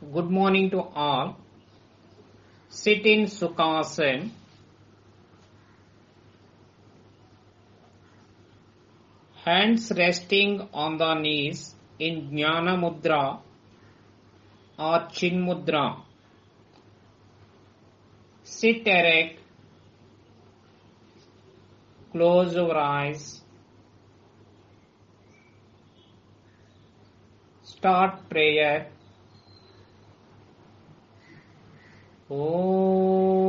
Good morning to all. Sit in Sukhasana. Hands resting on the knees in Jnana Mudra or Chin Mudra. Sit erect. Close your eyes. Start prayer. Om.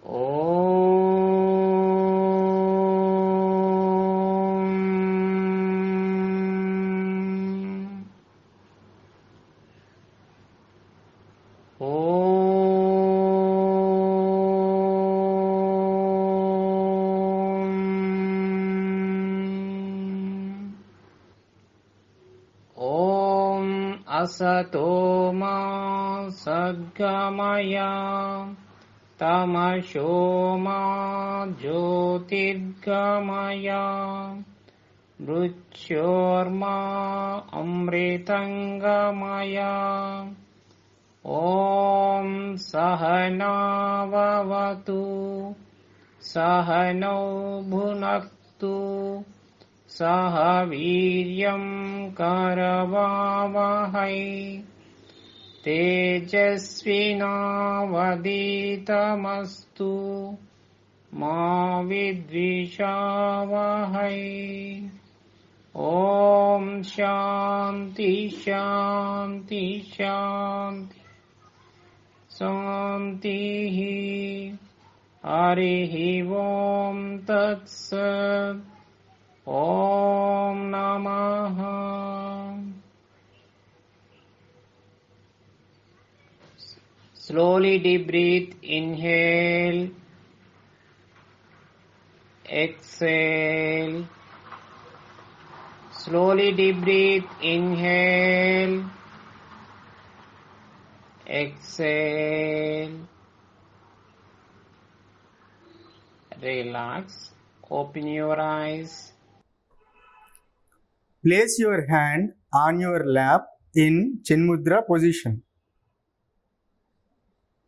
Om. Om Asato Ma Sadgamaya Tamasho Ma Jyotirgamaya Mrityorma Amritangamaya Om Sahana Vavatu Sahano Bhunaktu Saha Viryam Karavavahai Tejasvinavaditamastu Ma Vidvishavahai Om Shanti Shanti Shanti Santihi Harihi Om Tat Sat Om Namaha. Slowly deep breathe, inhale, exhale. Slowly deep breathe, inhale, exhale. Relax, open your eyes. Place your hand on your lap in Chin Mudra position.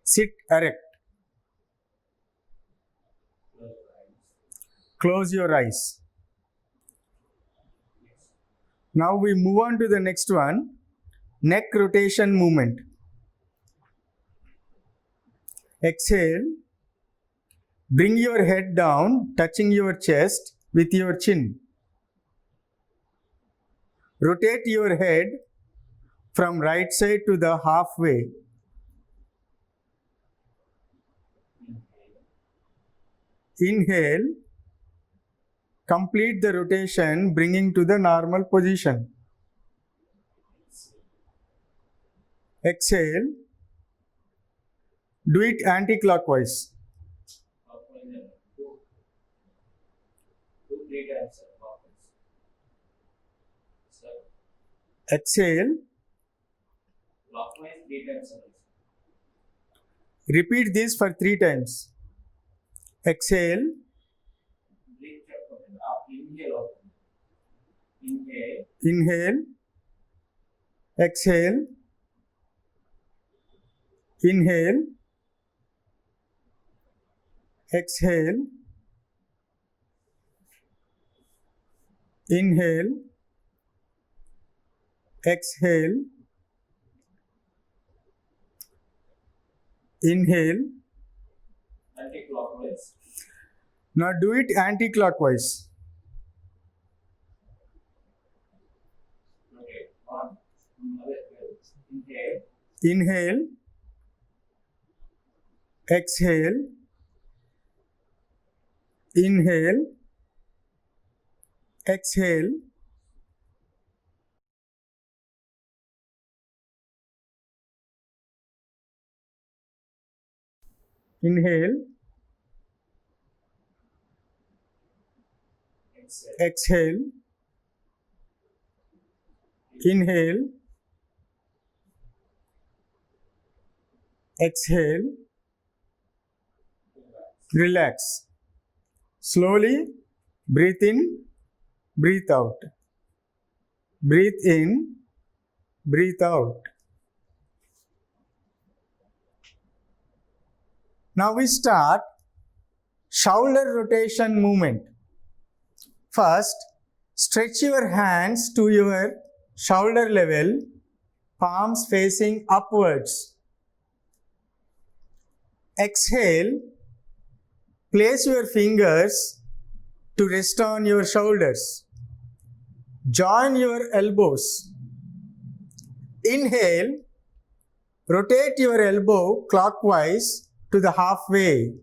Sit erect. Close your eyes. Now we move on to the next one, neck rotation movement. Exhale. Bring your head down, touching your chest with your chin. Rotate your head from right side to the halfway. Inhale. Complete the rotation, bringing to the normal position. Exhale. Do it anti-clockwise. Exhale. Repeat this for 3 times. Exhale. Inhale. Exhale. Inhale. Exhale. Inhale. Exhale. Inhale. Anti-clockwise. Now do it anti-clockwise. Inhale. Exhale. Inhale. Exhale. Inhale. Exhale. Inhale. Exhale. Relax. Slowly breathe in, breathe out. Breathe in, breathe out. Now we start shoulder rotation movement. First, stretch your hands to your shoulder level, palms facing upwards. Exhale, place your fingers to rest on your shoulders. Join your elbows. Inhale, rotate your elbow clockwise to the halfway.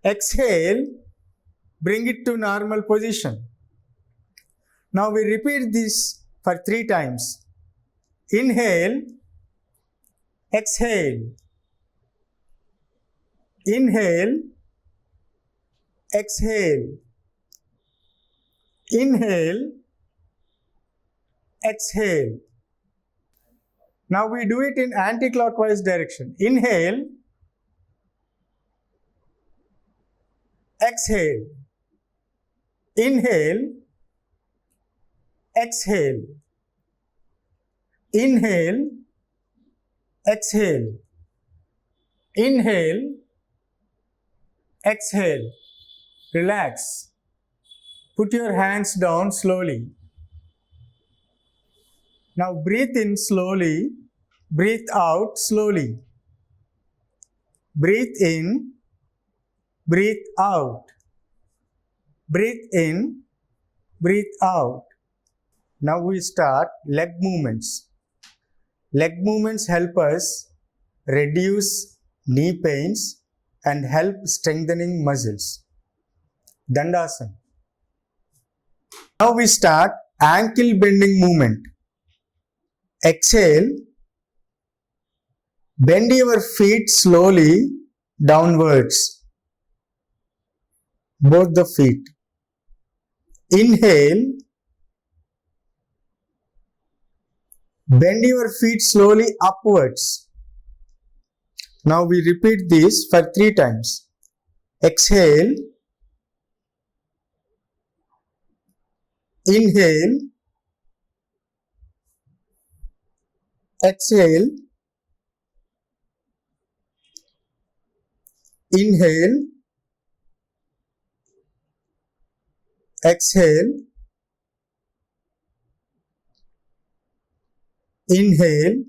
Exhale, bring it to normal position. Now we repeat this for 3 times. Inhale, exhale. Inhale, exhale. Inhale, exhale. Now we do it in anti-clockwise direction. Inhale, exhale. Inhale, exhale. Inhale, exhale. Inhale, exhale. Relax. Put your hands down slowly. Now breathe in slowly. Breathe out slowly. Breathe in. Breathe out. Breathe in. Breathe out. Now we start leg movements. Leg movements help us reduce knee pains and help strengthening muscles. Dandasana. Now we start ankle bending movement. Exhale. Bend your feet slowly downwards. Both the feet. Inhale. Bend your feet slowly upwards. Now we repeat this for 3 times. Exhale. Inhale. Exhale. Inhale. Exhale. Inhale.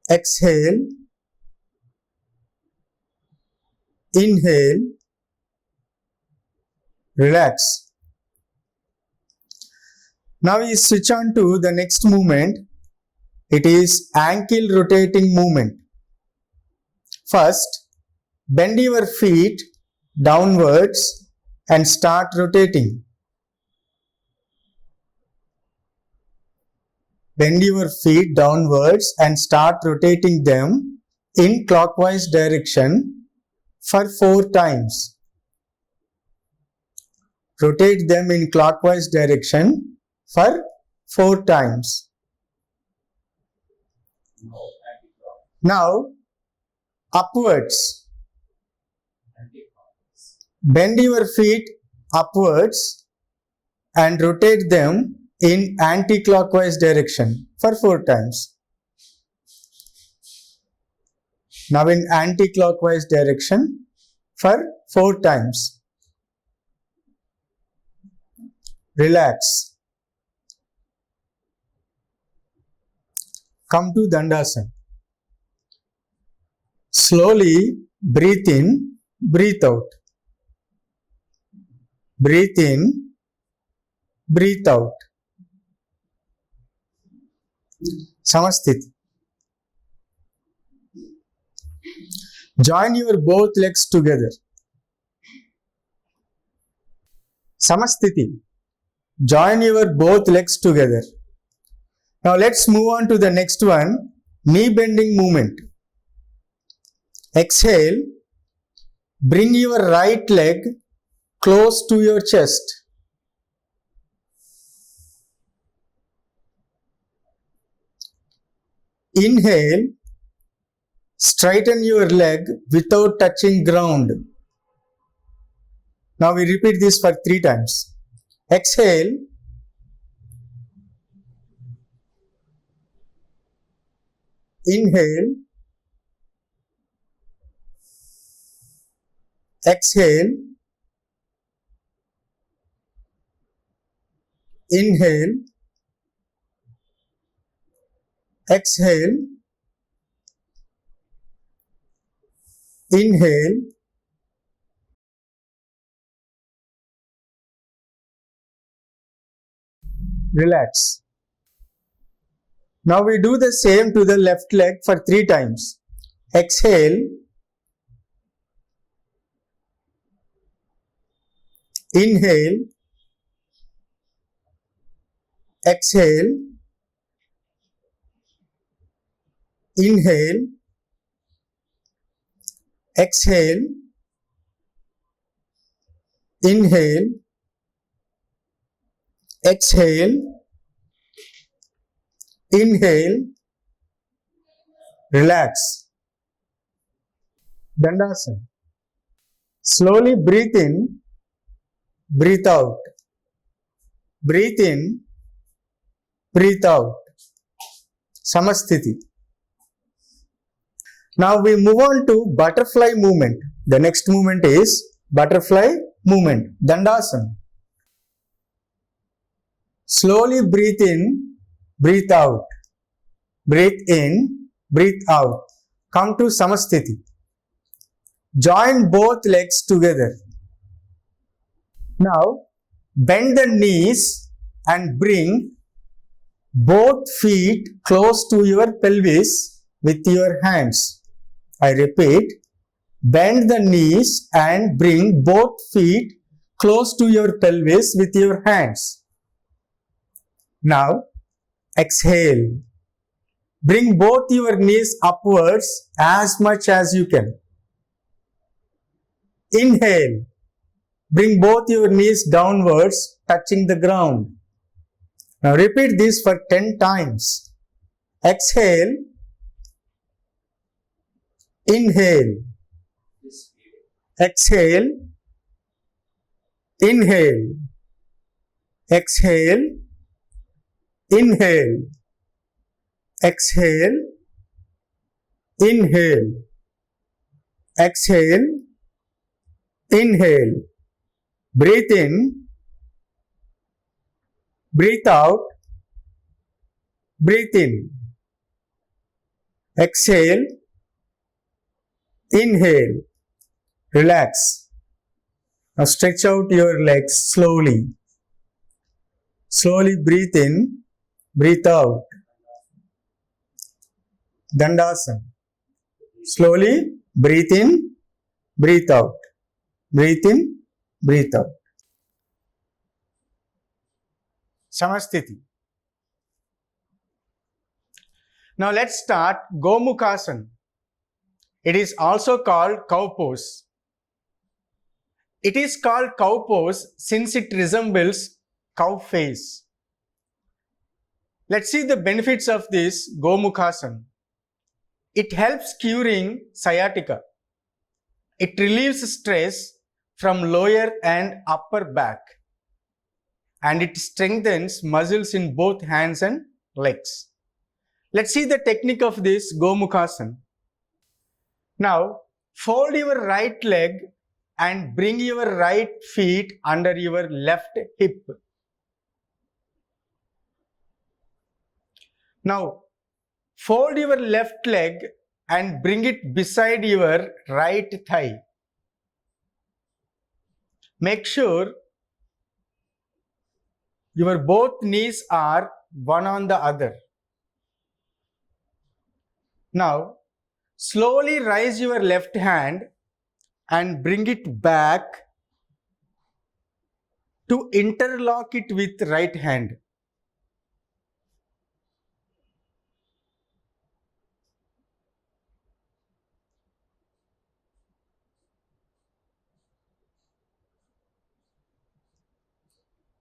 Exhale. Inhale. Relax. Now we switch on to the next movement. It is ankle rotating movement. First, bend your feet downwards and start rotating. Bend your feet downwards and start rotating them in clockwise direction for 4 times. Rotate them in clockwise direction for 4 times. Now, upwards. Bend your feet upwards and rotate them in anti-clockwise direction for 4 times. Now in anti-clockwise direction for 4 times. Relax. Come to Dandasana. Slowly breathe in, breathe out. Breathe in, breathe out. Samasthiti. Join your both legs together. Samasthiti. Join your both legs together. Now let's move on to the next one, knee bending movement. Exhale. Bring your right leg close to your chest. Inhale. Straighten your leg without touching ground. Now we repeat this for 3 times. Exhale. Inhale. Exhale. Inhale. Exhale. Inhale. Relax. Now we do the same to the left leg for 3 times. Exhale. Inhale. Exhale. Inhale. Exhale. Inhale. Exhale. Inhale. Relax. Dandasana. Slowly breathe in, breathe out. Breathe in, breathe out. Samasthiti. Now we move on to butterfly movement. The next movement is butterfly movement. Dandasana. Slowly breathe in, breathe out. Breathe in, breathe out. Come to Samasthiti. Join both legs together. Now bend the knees and bring both feet close to your pelvis with your hands. I repeat, bend the knees and bring both feet close to your pelvis with your hands. Now exhale. Bring both your knees upwards as much as you can. Inhale. Bring both your knees downwards, touching the ground. Now repeat this for 10 times. Exhale. Inhale. Exhale. Inhale. Exhale. Inhale. Exhale. Inhale. Exhale. Inhale. Breathe in. Breathe out. Breathe in. Exhale. Inhale. Relax. Now stretch out your legs slowly. Slowly breathe in. Breathe out. Dandasana. Slowly breathe in. Breathe out. Breathe in. Breathe out. Samasthiti. Now let's start Gomukhasana. It is also called cow pose. It is called cow pose since it resembles cow face. Let's see the benefits of this Gomukhasana. It helps curing sciatica. It relieves stress from lower and upper back. And it strengthens muscles in both hands and legs. Let's see the technique of this Gomukhasana. Now, fold your right leg and bring your right feet under your left hip. Now, fold your left leg and bring it beside your right thigh. Make sure your both knees are one on the other. Now, slowly raise your left hand and bring it back to interlock it with right hand.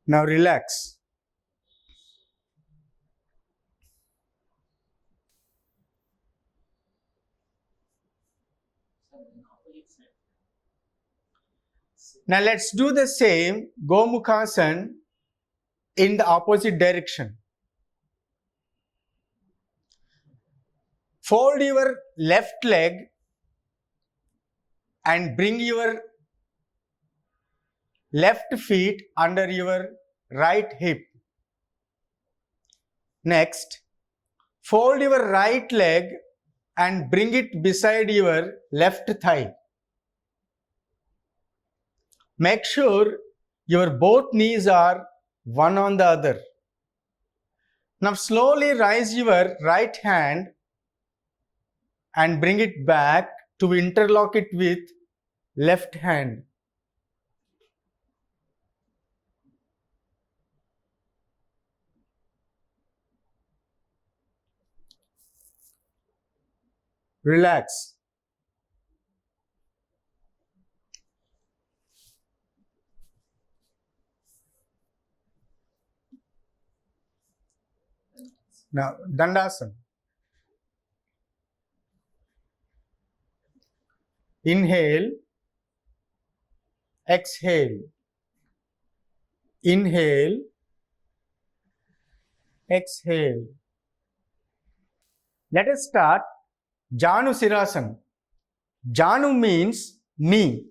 Now relax. Now let's do the same Gomukhasan in the opposite direction. Fold your left leg and bring your left feet under your right hip. Next, fold your right leg and bring it beside your left thigh. Make sure your both knees are one on the other. Now slowly raise your right hand and bring it back to interlock it with left hand. Relax. Now, Dandasana. Inhale, exhale. Inhale, exhale. Let us start Janu Sirasana. Janu means knee.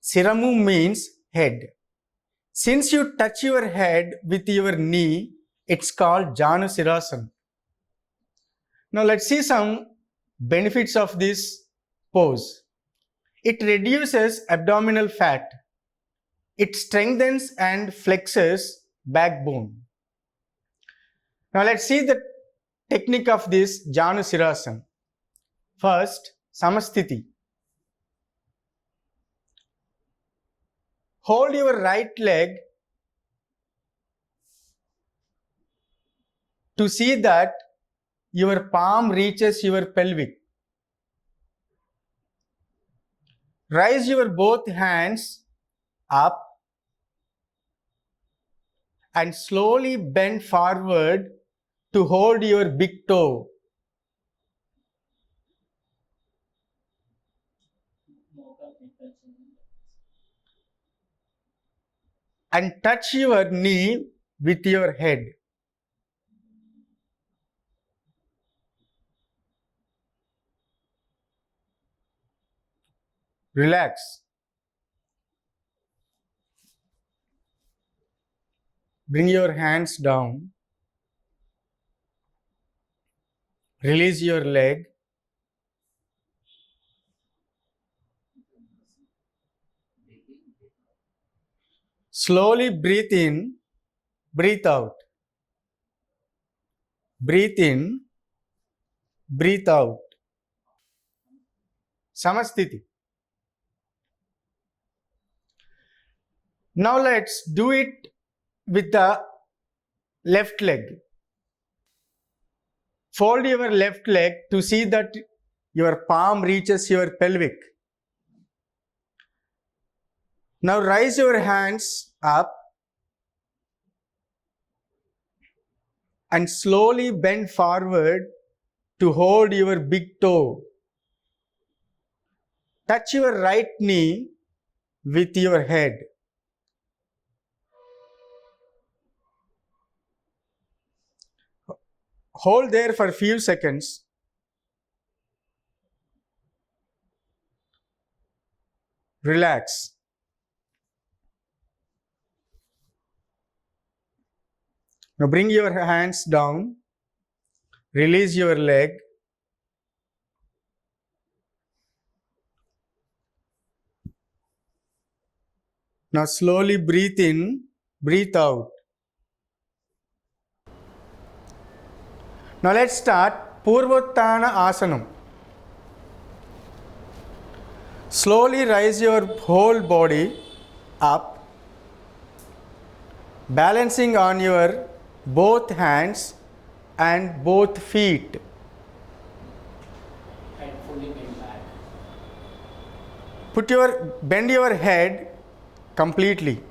Siramu means head. Since you touch your head with your knee, it's called Janu Sirasana. Now let's see some benefits of this pose. It reduces abdominal fat. It strengthens and flexes backbone. Now let's see the technique of this Janu Sirasana. First, Samasthiti. Hold your right leg to see that your palm reaches your pelvic. Raise your both hands up and slowly bend forward to hold your big toe. And touch your knee with your head. Relax. Bring your hands down. Release your leg. Slowly breathe in, breathe out. Breathe in, breathe out. Samasthiti. Now let's do it with the left leg. Fold your left leg to see that your palm reaches your pelvic. Now raise your hands up and slowly bend forward to hold your big toe. Touch your right knee with your head. Hold there for a few seconds. Relax. Now bring your hands down. Release your leg. Now slowly breathe in, breathe out. Now let's start Purvottana Asanam. Slowly raise your whole body up, balancing on your both hands and both feet. And pulling it back. Bend your head completely.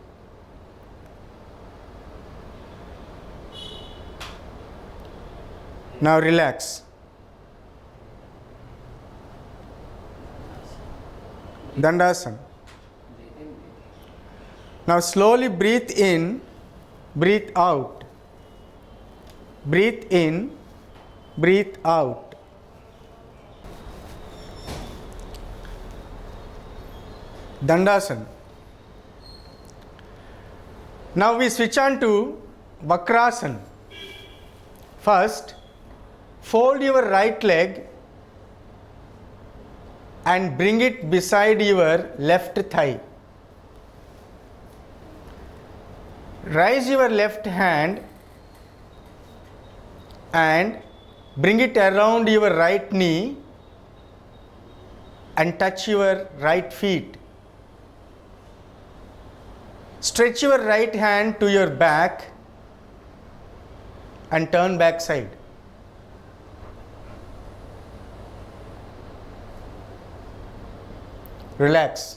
Now relax. Dandasana. Now slowly breathe in, breathe out. Breathe in, breathe out. Dandasana. Now we switch on to Vakrasana. First, fold your right leg and bring it beside your left thigh. Raise your left hand and bring it around your right knee and touch your right feet. Stretch your right hand to your back and turn back side. Relax.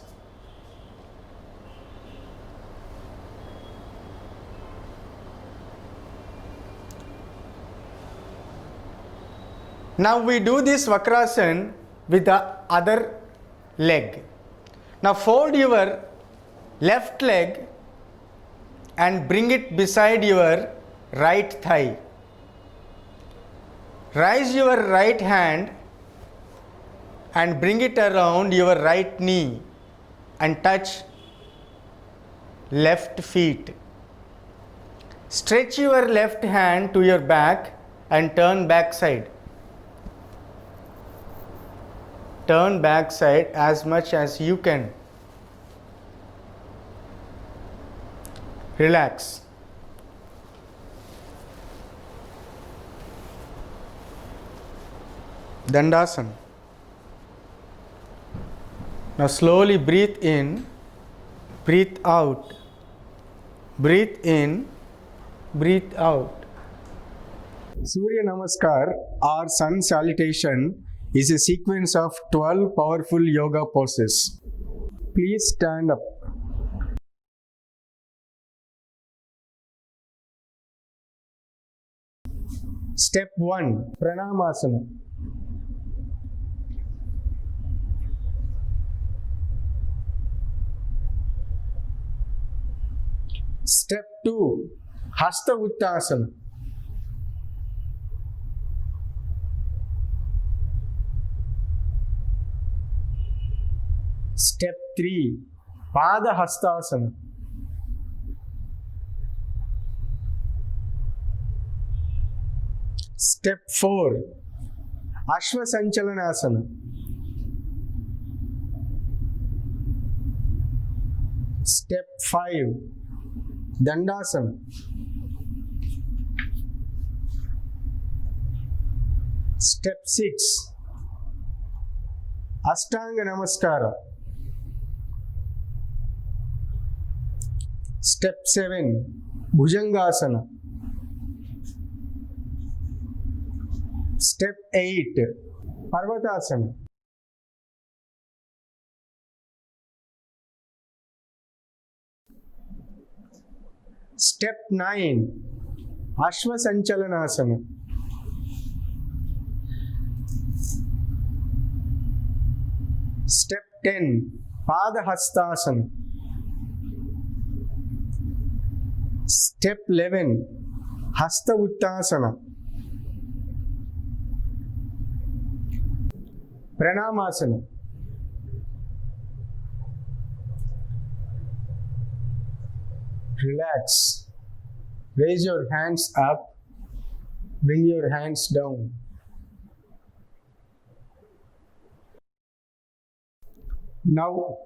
Now we do this Vakrasana with the other leg. Now fold your left leg and bring it beside your right thigh. Raise your right hand and bring it around your right knee and touch left feet. Stretch your left hand to your back and turn back side. Turn back side as much as you can. Relax. Dandasana. Now slowly breathe in, breathe out. Breathe in, breathe out. Surya Namaskar or Sun Salutation is a sequence of 12 powerful yoga poses. Please stand up. Step 1, Pranamasana. Step 2, Hasta Uttasana. Step 3, Pada Hastasana. Step 4, Ashvasanchalanasana. Step 5, Dandasana. Step 6, Ashtanga Namaskara. Step 7, Bhujangasana. Step 8, Parvatasana. Step 9, Ashvasanchalanasana. Step 10, Padahastasana. Step 11, Hasta Uttasana. Pranamasana. Relax. Raise your hands up. Bring your hands down. Now,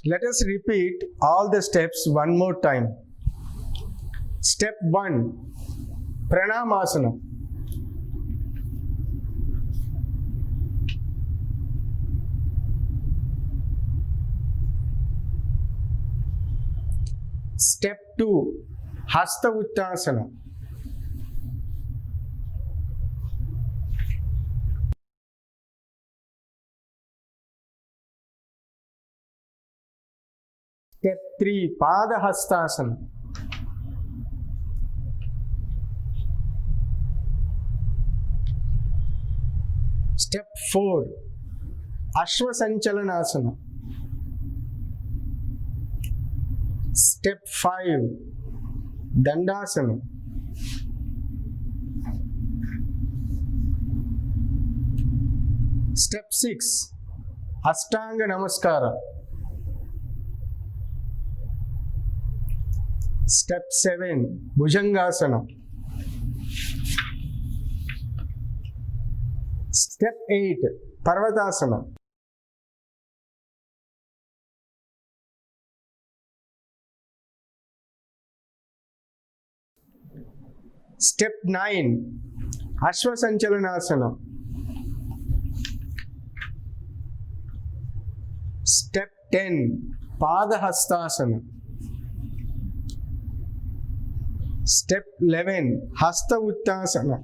let us repeat all the steps one more time. Step 1, Pranamasana. Step 2, Hasta Uttasana. Step 3, Padahastasana. Step 4, Ashvasanchalanasana. Step 5, Dandasana. Step 6, Ashtanga Namaskara. Step 7, Bhujangasana. Step 8, Parvatasana. Step 9, Ashwasanchalanasana. Step 10, Padahastasana. Step 11, Hasta Uttasana.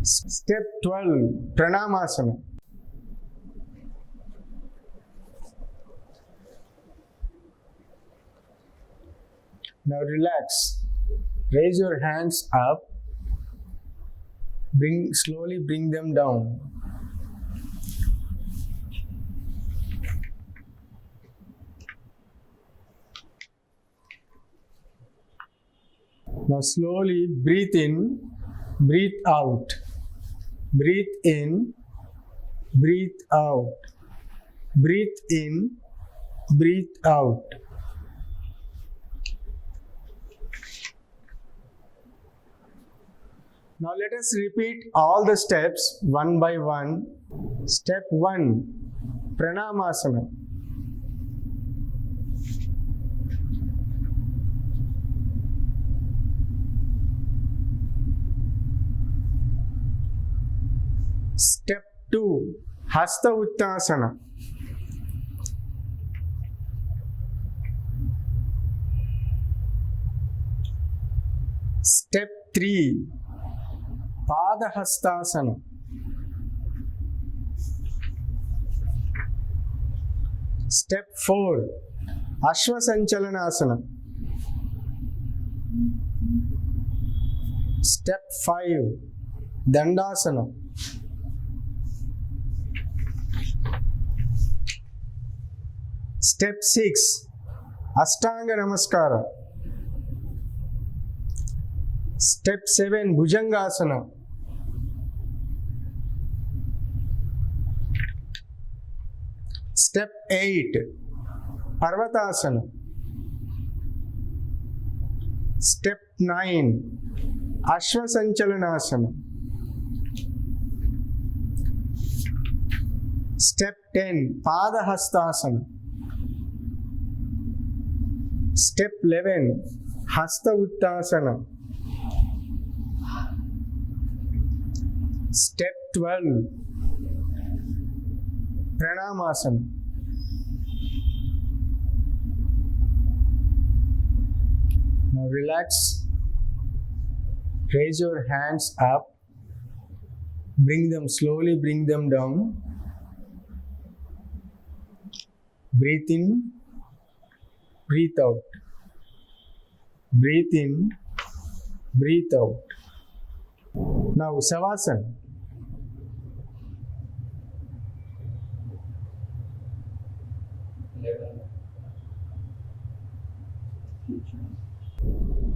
Step 12, Pranamasana. Now relax. Raise your hands up. Slowly bring them down. Now slowly breathe in, breathe out. Breathe in, breathe out. Breathe in, breathe out. Now let us repeat all the steps one by one. Step 1, Pranamasana. Step 2, Hasta Uttasana. Step 3, Padahastasana. Step 4, Ashwasanchalanasana. Step 5, Dandasana. Step 6, Ashtanga Namaskara. Step 7, Bhujangasana. Step 8, Parvatasana. Step 9, Ashwasanchalanasana. Step 10, Padahastasana. Step 11, Hasta Uttasana. Step 12, Pranamasana. Now relax. Raise your hands up. Slowly bring them down. Breathe in, breathe out. Breathe in, breathe out. Now Savasana.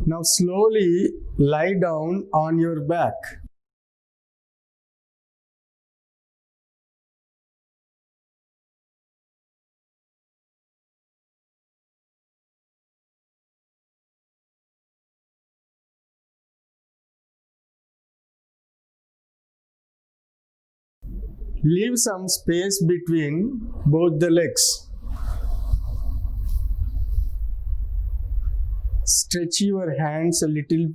Now slowly lie down on your back. Leave some space between both the legs. Stretch your hands a little.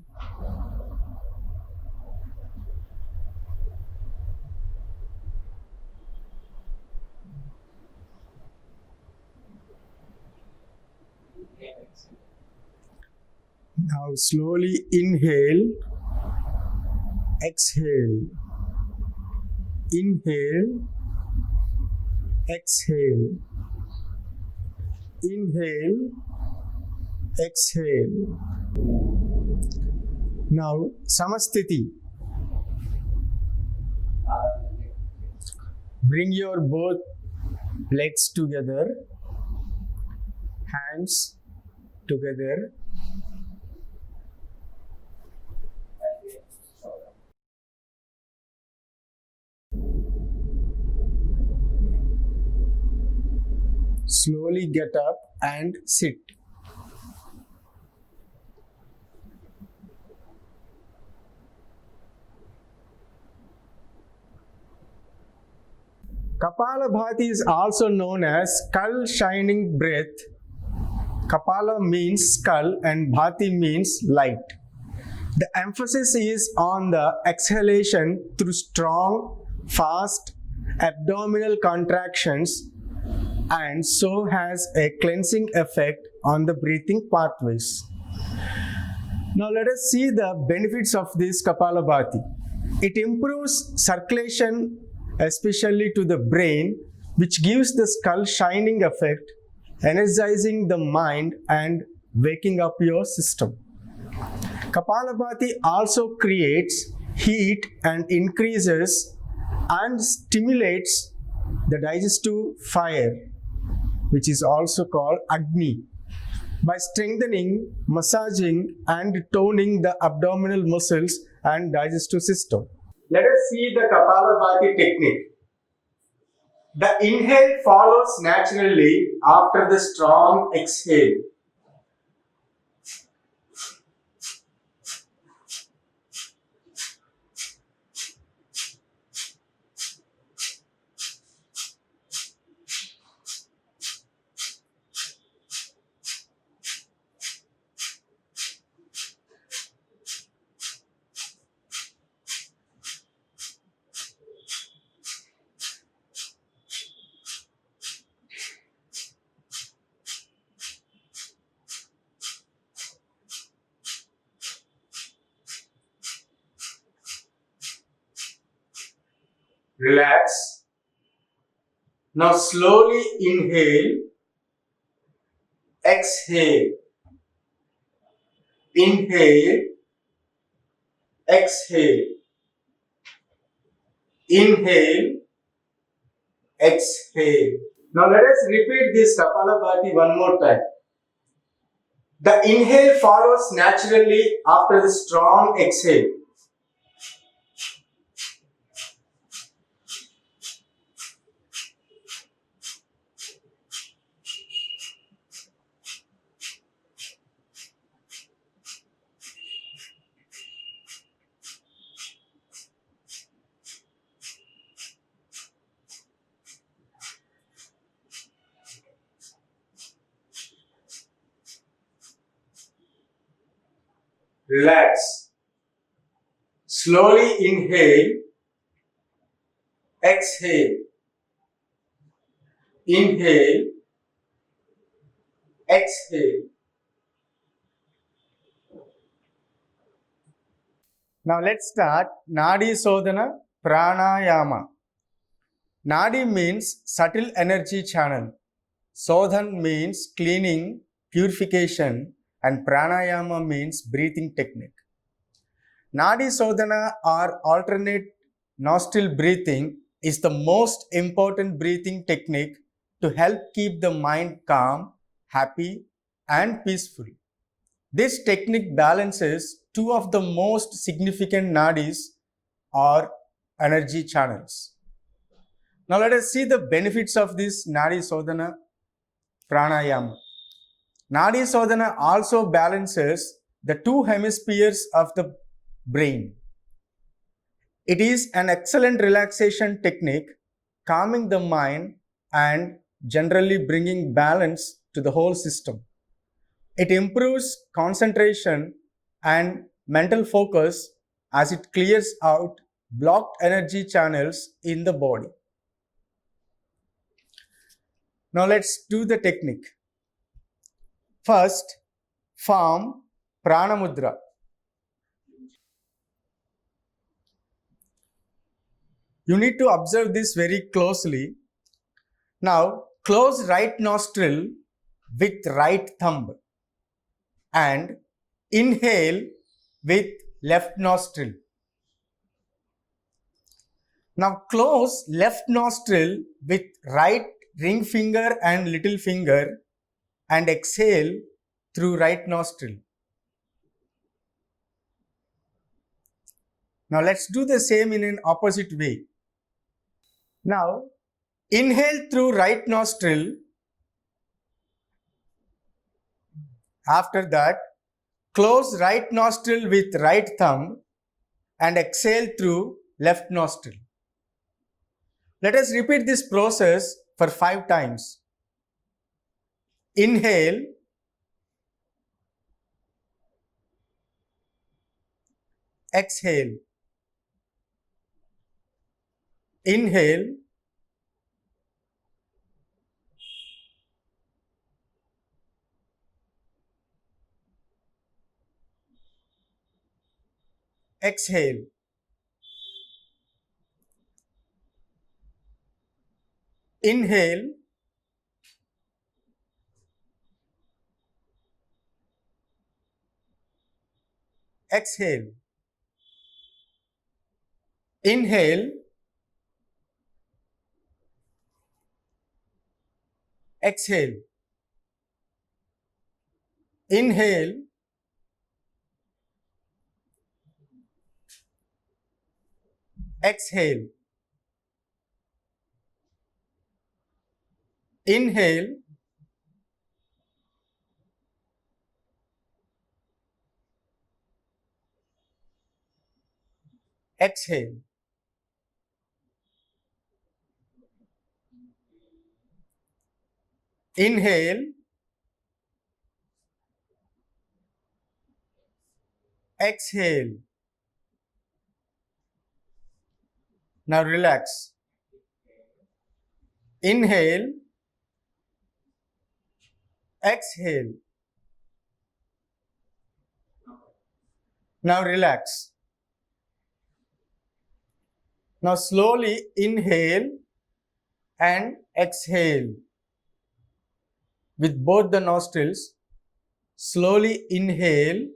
Now slowly inhale, exhale. Inhale, exhale. Inhale, exhale. Now Samasthiti. Bring your both legs together, hands together. Slowly get up and sit. Kapalabhati is also known as skull shining breath. Kapala means skull and Bhati means light. The emphasis is on the exhalation through strong, fast abdominal contractions and so has a cleansing effect on the breathing pathways. Now let us see the benefits of this Kapalabhati. It improves circulation, especially to the brain, which gives the skull shining effect, energizing the mind and waking up your system. Kapalabhati also creates heat and increases and stimulates the digestive fire, which is also called Agni, by strengthening, massaging and toning the abdominal muscles and digestive system. Let us see the Kapalabhati technique. The inhale follows naturally after the strong exhale. Relax. Now slowly inhale, exhale, inhale, exhale, inhale, exhale. Now let us repeat this Kapalabhati one more time. The inhale follows naturally after the strong exhale. Relax. Slowly inhale, exhale, inhale, exhale. Now let's start Nadi Sodhana Pranayama. Nadi means subtle energy channel. Sodhan means cleaning, purification, and Pranayama means breathing technique. Nadi Sodhana or alternate nostril breathing is the most important breathing technique to help keep the mind calm, happy, and peaceful. This technique balances two of the most significant nadis or energy channels. Now let us see the benefits of this Nadi Sodhana Pranayama. Nadi Sodhana also balances the two hemispheres of the brain. It is an excellent relaxation technique, calming the mind and generally bringing balance to the whole system. It improves concentration and mental focus as it clears out blocked energy channels in the body. Now let's do the technique. First, form Pranamudra. You need to observe this very closely. Now, close right nostril with right thumb and inhale with left nostril. Now, close left nostril with right ring finger and little finger and exhale through right nostril. Now let's do the same in an opposite way. Now inhale through right nostril. After that, close right nostril with right thumb and exhale through left nostril. Let us repeat this process for 5 times. Inhale, exhale, inhale, exhale, inhale, exhale, inhale, exhale, inhale, exhale, inhale, exhale. Inhale, exhale. Now relax. Inhale, exhale. Now relax. Now slowly inhale and exhale with both the nostrils. Slowly inhale,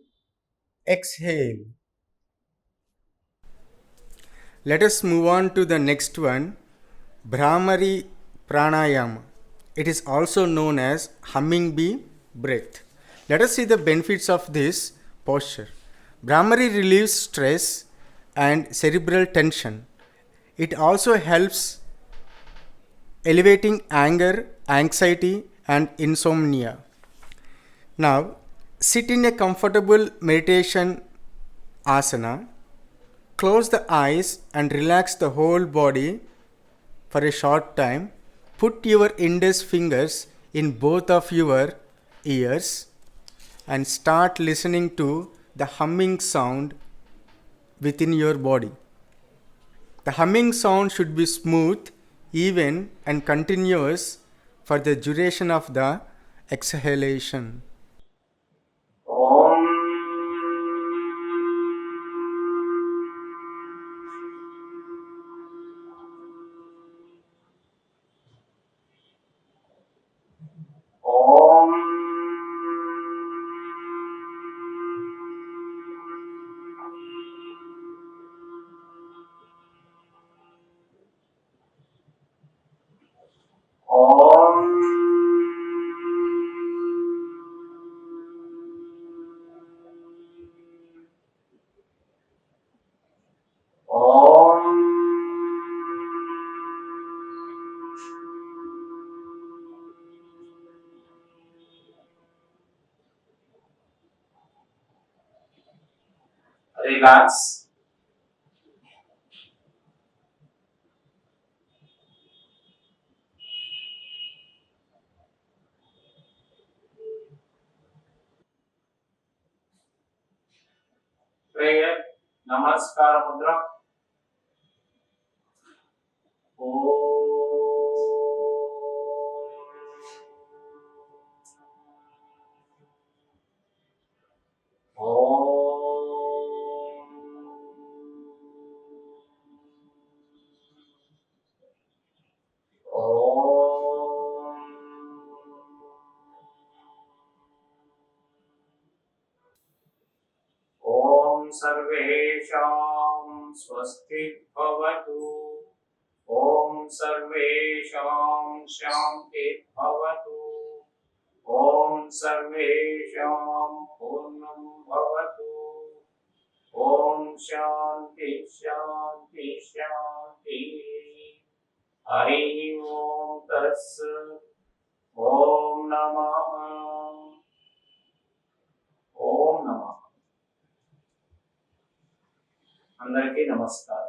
exhale. Let us move on to the next one, Bhramari Pranayama. It is also known as humming bee breath. Let us see the benefits of this posture. Bhramari relieves stress and cerebral tension. It also helps elevating anger, anxiety, and insomnia. Now, sit in a comfortable meditation asana. Close the eyes and relax the whole body for a short time. Put your index fingers in both of your ears and start listening to the humming sound within your body. The humming sound should be smooth, even, and continuous for the duration of the exhalation. Relax. Prayer, Namaskar Mudra. सर्वेषां स्वस्ति भवतु। ओम सर्वेषां शान्तिर्भवतु। ॐ सर्वेषां पूर्णं भवतु। ॐ शान्ति शान्ति शान्ति। हरि ओम तत्सत्। ओम नमः। ओम नमः। అందరికీ నమస్కారం।